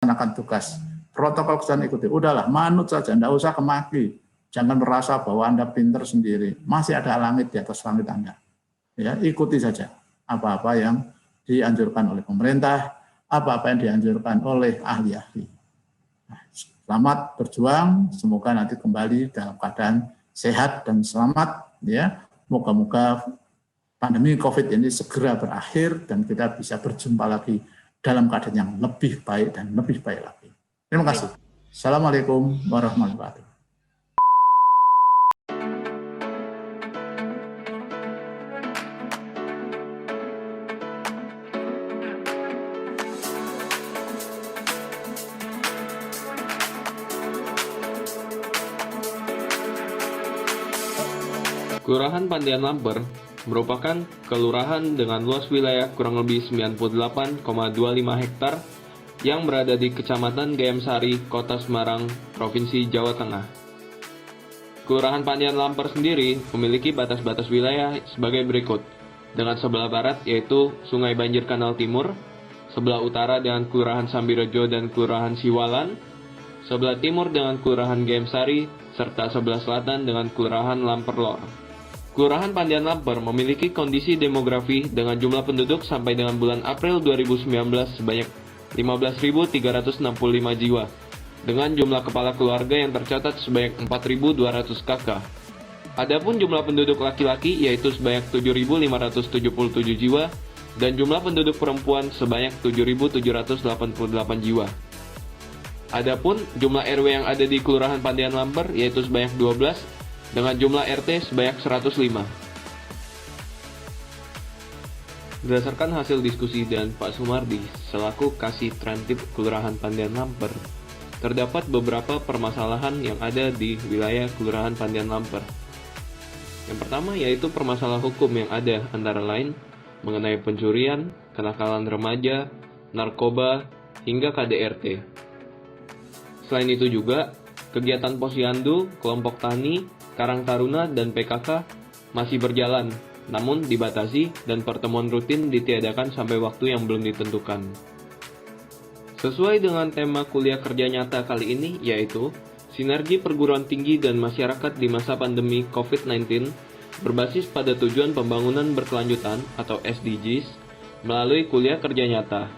melaksanakan tugas. Protokol kesehatan ikuti. Udahlah, manut saja, tidak usah kemaki. Jangan merasa bahwa Anda pinter sendiri. Masih ada langit di atas langit Anda. Ya, ikuti saja apa-apa yang dianjurkan oleh pemerintah, apa-apa yang dianjurkan oleh ahli-ahli. Nah, selamat berjuang, semoga nanti kembali dalam keadaan sehat dan selamat. Ya, moga-moga pandemi COVID ini segera berakhir dan kita bisa berjumpa lagi dalam keadaan yang lebih baik dan lebih baik lagi. Terima kasih. Assalamualaikum warahmatullahi wabarakatuh. Kelurahan Pandian Lamper merupakan kelurahan dengan luas wilayah kurang lebih 98,25 hektar yang berada di Kecamatan Gayam Sari, Kota Semarang, Provinsi Jawa Tengah. Kelurahan Pandian Lamper sendiri memiliki batas-batas wilayah sebagai berikut, dengan sebelah barat yaitu Sungai Banjir Kanal Timur, sebelah utara dengan Kelurahan Sambirejo dan Kelurahan Siwalan, sebelah timur dengan Kelurahan Gayam Sari, serta sebelah selatan dengan Kelurahan Lamper Lor. Kelurahan Pandian Lamper memiliki kondisi demografi dengan jumlah penduduk sampai dengan bulan April 2019 sebanyak 15.365 jiwa, dengan jumlah kepala keluarga yang tercatat sebanyak 4.200 kakak. Adapun jumlah penduduk laki-laki yaitu sebanyak 7.577 jiwa, dan jumlah penduduk perempuan sebanyak 7.788 jiwa. Adapun jumlah RW yang ada di Kelurahan Pandian Lamper yaitu sebanyak 12, dengan jumlah RT sebanyak 105. Berdasarkan hasil diskusi dengan Pak Sumardi selaku Kasih Trantip Kelurahan Pandian Lamper, terdapat beberapa permasalahan yang ada di wilayah Kelurahan Pandian Lamper. Yang pertama yaitu permasalahan hukum yang ada, antara lain mengenai pencurian, kenakalan remaja, narkoba, hingga KDRT. Selain itu juga, kegiatan posyandu, kelompok tani, Karang Taruna, dan PKK masih berjalan, namun dibatasi dan pertemuan rutin ditiadakan sampai waktu yang belum ditentukan. Sesuai dengan tema kuliah kerja nyata kali ini, yaitu Sinergi Perguruan Tinggi dan Masyarakat di Masa Pandemi COVID-19 berbasis pada tujuan pembangunan berkelanjutan atau SDGs melalui kuliah kerja nyata.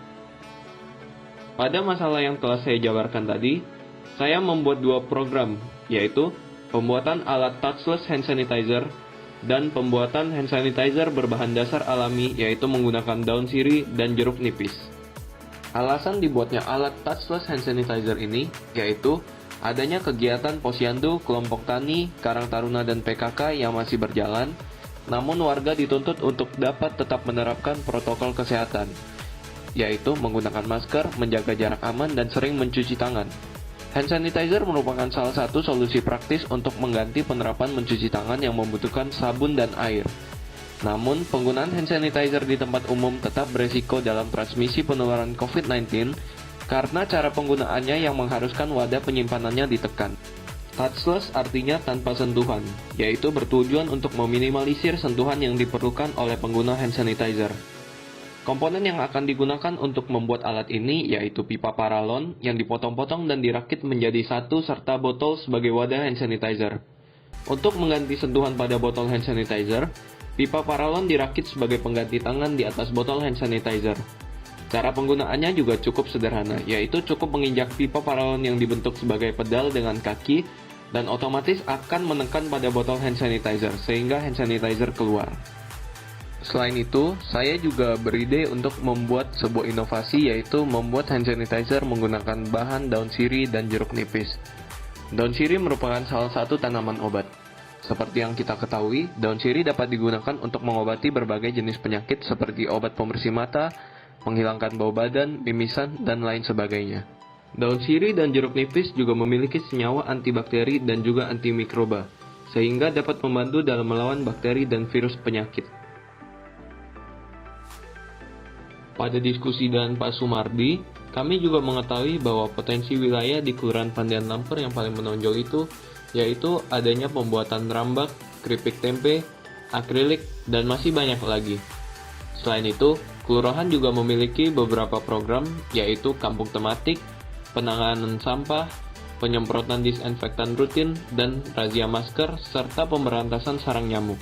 Pada masalah yang telah saya jabarkan tadi, saya membuat dua program, yaitu pembuatan alat touchless hand sanitizer dan pembuatan hand sanitizer berbahan dasar alami, yaitu menggunakan daun sirih dan jeruk nipis. Alasan dibuatnya alat touchless hand sanitizer ini yaitu adanya kegiatan posyandu, kelompok tani, Karang Taruna, dan PKK yang masih berjalan, namun warga dituntut untuk dapat tetap menerapkan protokol kesehatan, yaitu menggunakan masker, menjaga jarak aman, dan sering mencuci tangan. Hand sanitizer merupakan salah satu solusi praktis untuk mengganti penerapan mencuci tangan yang membutuhkan sabun dan air. Namun, penggunaan hand sanitizer di tempat umum tetap beresiko dalam transmisi penularan COVID-19 karena cara penggunaannya yang mengharuskan wadah penyimpanannya ditekan. Touchless artinya tanpa sentuhan, yaitu bertujuan untuk meminimalisir sentuhan yang diperlukan oleh pengguna hand sanitizer. Komponen yang akan digunakan untuk membuat alat ini yaitu pipa paralon yang dipotong-potong dan dirakit menjadi satu serta botol sebagai wadah hand sanitizer. Untuk mengganti sentuhan pada botol hand sanitizer, pipa paralon dirakit sebagai pengganti tangan di atas botol hand sanitizer. Cara penggunaannya juga cukup sederhana, yaitu cukup menginjak pipa paralon yang dibentuk sebagai pedal dengan kaki dan otomatis akan menekan pada botol hand sanitizer sehingga hand sanitizer keluar. Selain itu, saya juga beride untuk membuat sebuah inovasi, yaitu membuat hand sanitizer menggunakan bahan daun sirih dan jeruk nipis. Daun sirih merupakan salah satu tanaman obat. Seperti yang kita ketahui, daun sirih dapat digunakan untuk mengobati berbagai jenis penyakit seperti obat pembersih mata, menghilangkan bau badan, mimisan, dan lain sebagainya. Daun sirih dan jeruk nipis juga memiliki senyawa antibakteri dan juga antimikroba, sehingga dapat membantu dalam melawan bakteri dan virus penyakit. Pada diskusi dengan Pak Sumardi, kami juga mengetahui bahwa potensi wilayah di Kelurahan Pandian Lamper yang paling menonjol itu yaitu adanya pembuatan rambak, keripik tempe, akrilik, dan masih banyak lagi. Selain itu, kelurahan juga memiliki beberapa program yaitu kampung tematik, penanganan sampah, penyemprotan disinfektan rutin, dan razia masker, serta pemberantasan sarang nyamuk.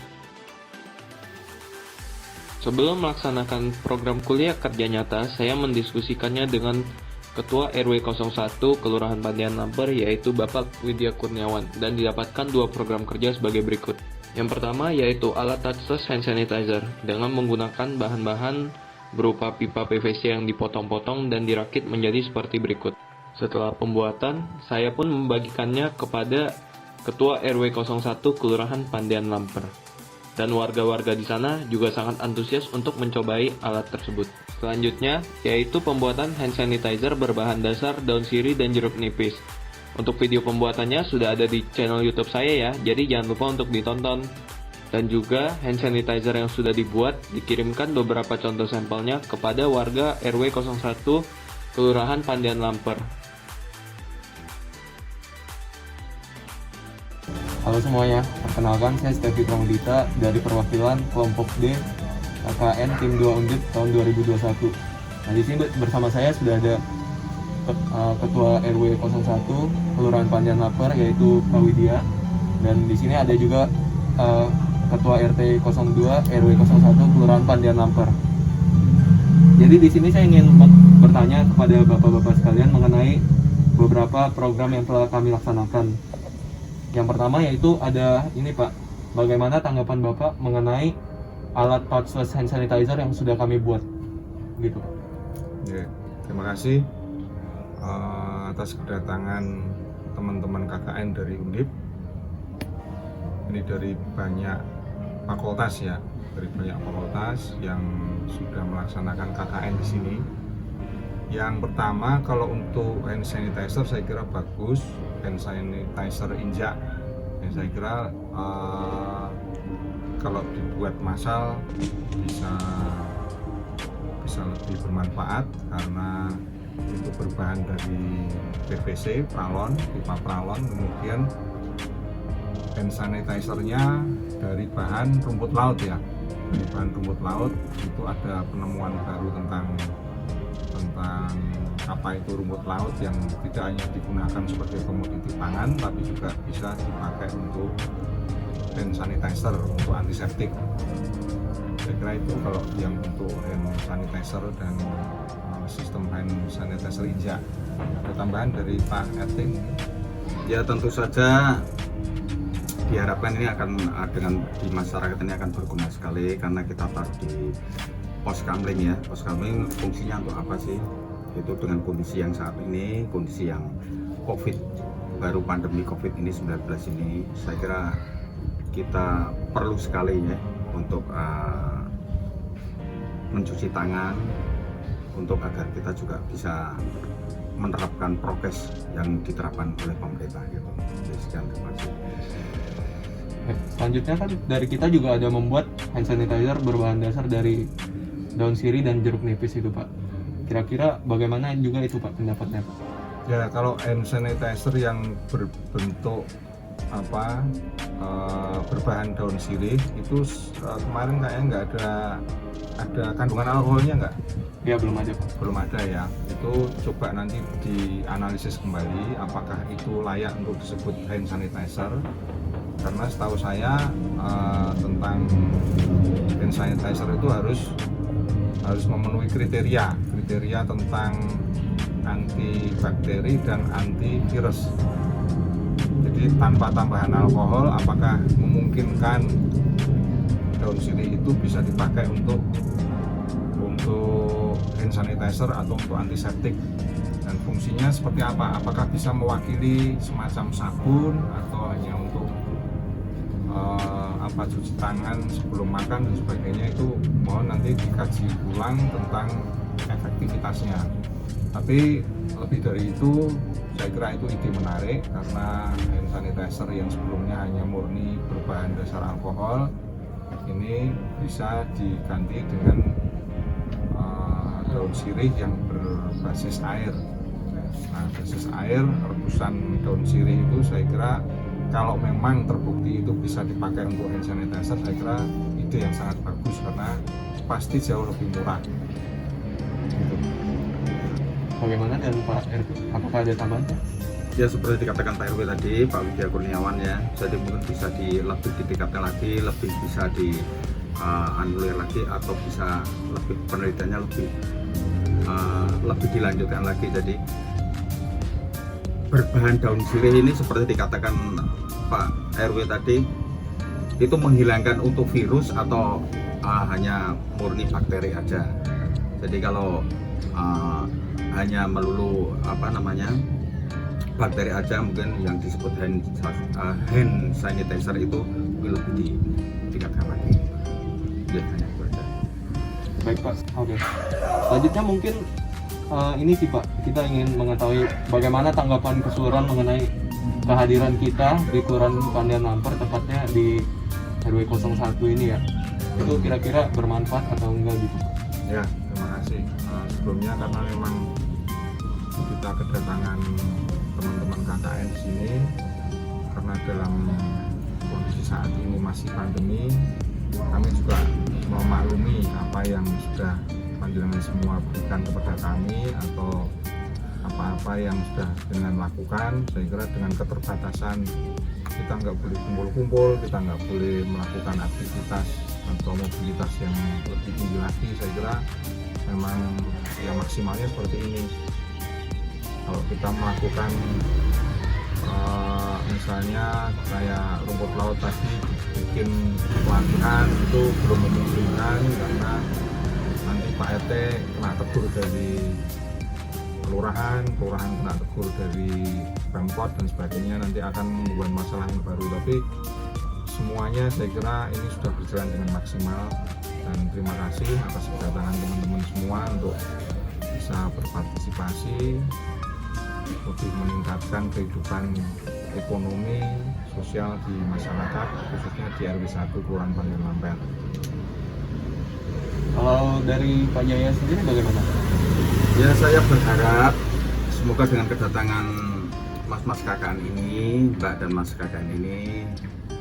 Sebelum melaksanakan program kuliah kerja nyata, saya mendiskusikannya dengan Ketua RW 01 Kelurahan Pandian Lamper, yaitu Bapak Widya Kurniawan, dan didapatkan 2 program kerja sebagai berikut. Yang pertama yaitu alat touchless hand sanitizer dengan menggunakan bahan-bahan berupa pipa PVC yang dipotong-potong dan dirakit menjadi seperti berikut. Setelah pembuatan, saya pun membagikannya kepada Ketua RW 01 Kelurahan Pandian Lamper. Dan warga-warga di sana juga sangat antusias untuk mencobai alat tersebut. Selanjutnya, yaitu pembuatan hand sanitizer berbahan dasar daun sirih dan jeruk nipis. Untuk video pembuatannya sudah ada di channel YouTube saya ya, jadi jangan lupa untuk ditonton. Dan juga hand sanitizer yang sudah dibuat dikirimkan beberapa contoh sampelnya kepada warga RW 01 Kelurahan Pandian Lamper. Halo semuanya, perkenalkan saya Stevi Pramudita dari perwakilan kelompok D KKN Tim 2 Undip tahun 2021. Nah, di sini bersama saya sudah ada Ketua RW 01 Kelurahan Pandian Lamper yaitu Pak Widya, dan di sini ada juga Ketua RT 02 RW 01 Kelurahan Pandian Lamper. Jadi di sini saya ingin bertanya kepada bapak-bapak sekalian mengenai beberapa program yang telah kami laksanakan. Yang pertama yaitu ada ini Pak, bagaimana tanggapan Bapak mengenai alat touchless hand sanitizer yang sudah kami buat, gitu. Ya, terima kasih atas kedatangan teman-teman KKN dari Undip. Ini dari banyak fakultas ya, dari banyak fakultas yang sudah melaksanakan KKN di sini. Yang pertama, kalau untuk hand sanitizer saya kira bagus, hand sanitizer injak. Yang saya kira kalau dibuat massal bisa lebih bermanfaat karena itu berbahan dari PVC, pralon, pipa pralon, kemudian hand sanitizer-nya dari bahan rumput laut ya. Dari bahan rumput laut itu ada penemuan baru tentang apa itu rumput laut yang tidak hanya digunakan sebagai komoditi pangan tapi juga bisa dipakai untuk hand sanitizer, untuk antiseptik. Saya kira itu kalau yang untuk hand sanitizer dan sistem hand sanitizer injak. Ada tambahan dari Pak RT? Ya tentu saja diharapkan ini akan dengan di masyarakat ini akan berguna sekali karena kita taruh di pos kamling ya. Pos kamling fungsinya untuk apa sih? Itu dengan kondisi yang saat ini, kondisi yang COVID, baru pandemi COVID ini 19 ini, saya kira kita perlu sekali ya untuk mencuci tangan, untuk agar kita juga bisa menerapkan prokes yang diterapkan oleh pemerintah gitu. Jadi sekian, terima kasih. Selanjutnya kan dari kita juga ada membuat hand sanitizer berbahan dasar dari daun sirih dan jeruk nipis itu Pak. Kira-kira bagaimana juga itu Pak pendapatnya Pak? Ya, kalau hand sanitizer yang berbentuk berbahan daun sirih itu kemarin kayaknya nggak ada kandungan alkoholnya nggak? Ya belum ada Pak. Belum ada ya. Itu coba nanti dianalisis kembali apakah itu layak untuk disebut hand sanitizer. Karena setahu saya tentang hand sanitizer itu harus memenuhi kriteria tentang antibakteri dan antivirus. Jadi tanpa tambahan alkohol, apakah memungkinkan daun sirih itu bisa dipakai untuk hand sanitizer atau untuk antiseptik, dan fungsinya seperti apa? Apakah bisa mewakili semacam sabun atau hanya untuk cuci tangan sebelum makan dan sebagainya? Itu mohon nanti dikaji ulang tentang efektivitasnya. Tapi lebih dari itu, saya kira itu ide menarik karena hand sanitizer yang sebelumnya hanya murni berbahan dasar alkohol ini bisa diganti dengan daun sirih yang berbasis air. Nah, basis air, rebusan daun sirih itu saya kira kalau memang terbukti itu bisa dipakai untuk hand sanitizer, saya kira ide yang sangat bagus karena pasti jauh lebih murah. Gitu. bagaimana dan Pak RT? Apakah ada tambahan? Ya seperti dikatakan Pak RW tadi, Pak Widya Kurniawan ya, jadi mungkin bisa lebih ditingkatkan lagi, lebih bisa anulir lagi, atau bisa lebih penelitiannya lebih dilanjutkan lagi. Jadi berbahan daun sirih ini seperti dikatakan Pak RW tadi, itu menghilangkan untuk virus atau hanya murni bakteri aja. Jadi kalau hanya melulu bakteri aja, mungkin yang disebut hand sanitizer itu mungkin lebih ditingkatkan lagi. Ya, hanya itu aja. Baik Pak, oke. Selanjutnya mungkin ini sih Pak, kita ingin mengetahui bagaimana tanggapan keseluruhan mengenai kehadiran kita di Kelurahan Pandian Lamper, tepatnya di RW 01 ini ya. Itu kira-kira bermanfaat atau enggak gitu Pak? Ya, terima kasih. Sebelumnya karena memang kita kedatangan teman-teman KKN di sini karena dalam kondisi saat ini masih pandemi, kami juga memaklumi apa yang sudah panjenengan semua berikan kepada kami atau apa-apa yang sudah dengan lakukan. Saya kira dengan keterbatasan kita nggak boleh kumpul-kumpul, kita nggak boleh melakukan aktivitas atau mobilitas yang lebih tinggi lagi. Saya kira memang ya maksimalnya seperti ini. Kalau kita melakukan misalnya kayak rumput laut tadi bikin pelatihan itu belum memungkinkan karena nanti Pak RT kena tegur dari kelurahan kena tegur dari Pemkot dan sebagainya, nanti akan membuat masalah yang baru. Tapi semuanya saya kira ini sudah berjalan dengan maksimal, dan terima kasih atas kedatangan teman-teman semua untuk bisa berpartisipasi lebih meningkatkan kehidupan ekonomi sosial di masyarakat, khususnya di RW 1 Kelurahan Pandian Lamper. Kalau dari Pak Jaya sendiri bagaimana? Ya, saya berharap semoga dengan kedatangan mas-mas KKN ini, Mbak dan Mas KKN ini,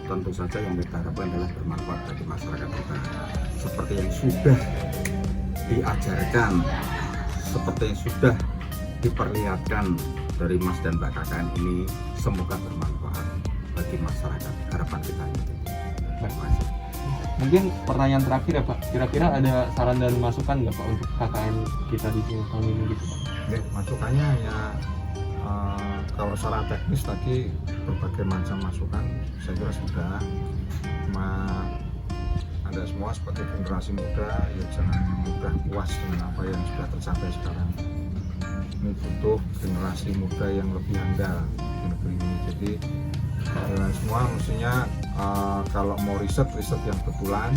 tentu saja yang kita harapkan adalah bermanfaat bagi masyarakat kita. Seperti yang sudah diajarkan, seperti yang sudah diperlihatkan dari Mas dan Mbak KKN ini, semoga bermanfaat bagi masyarakat. Harapan kita itu. Terima kasih. Mungkin pertanyaan terakhir ya Pak, kira-kira ada saran dan masukan nggak Pak untuk KKN kita di sini tahun ini gitu Pak? Oke, masukannya ya kalau secara teknis tadi berbagai macam masukan saya kira sudah, cuma Anda semua sebagai generasi muda ya jangan mudah puas dengan apa yang sudah tercapai sekarang. Ini butuh generasi muda yang lebih handal di negeri ini. Jadi kalian semua mestinya kalau mau riset yang betulan,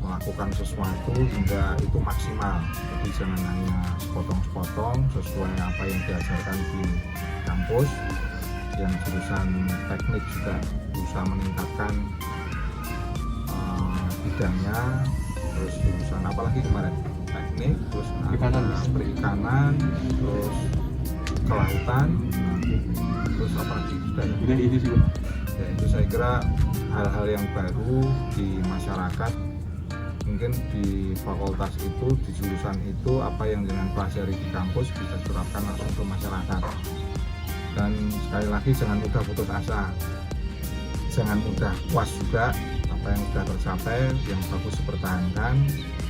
melakukan sesuatu hingga itu maksimal. Jadi jangan hanya sepotong-sepotong sesuai apa yang diajarkan di kampus. Yang jurusan teknik juga berusaha meningkatkan bidangnya, terus jurusan apalagi kemarin teknik, terus perikanan, terus kelautan, terus apa lagi bidangnya? Udah itu sih Pak. Ya, itu saya kira hal-hal yang baru di masyarakat. Mungkin di fakultas itu, di jurusan itu, apa yang dengan pelajari di kampus bisa diterapkan langsung ke masyarakat. Dan sekali lagi jangan mudah putus asa, jangan mudah puas juga. Apa yang sudah tercapai, yang bagus dipertahankan,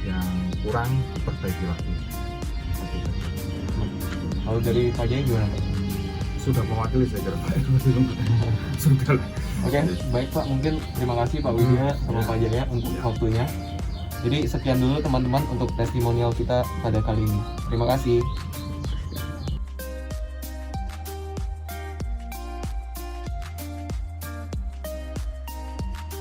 yang kurang diperbaiki lagi. Kalau dari Pak Jaya gimana Pak? Sudah mewakili saya kira Pak. Sudah. Oke, baik Pak, mungkin terima kasih Pak Widya sama Pak Jaya untuk waktunya. Jadi sekian dulu teman-teman untuk testimonial kita pada kali ini. Terima kasih.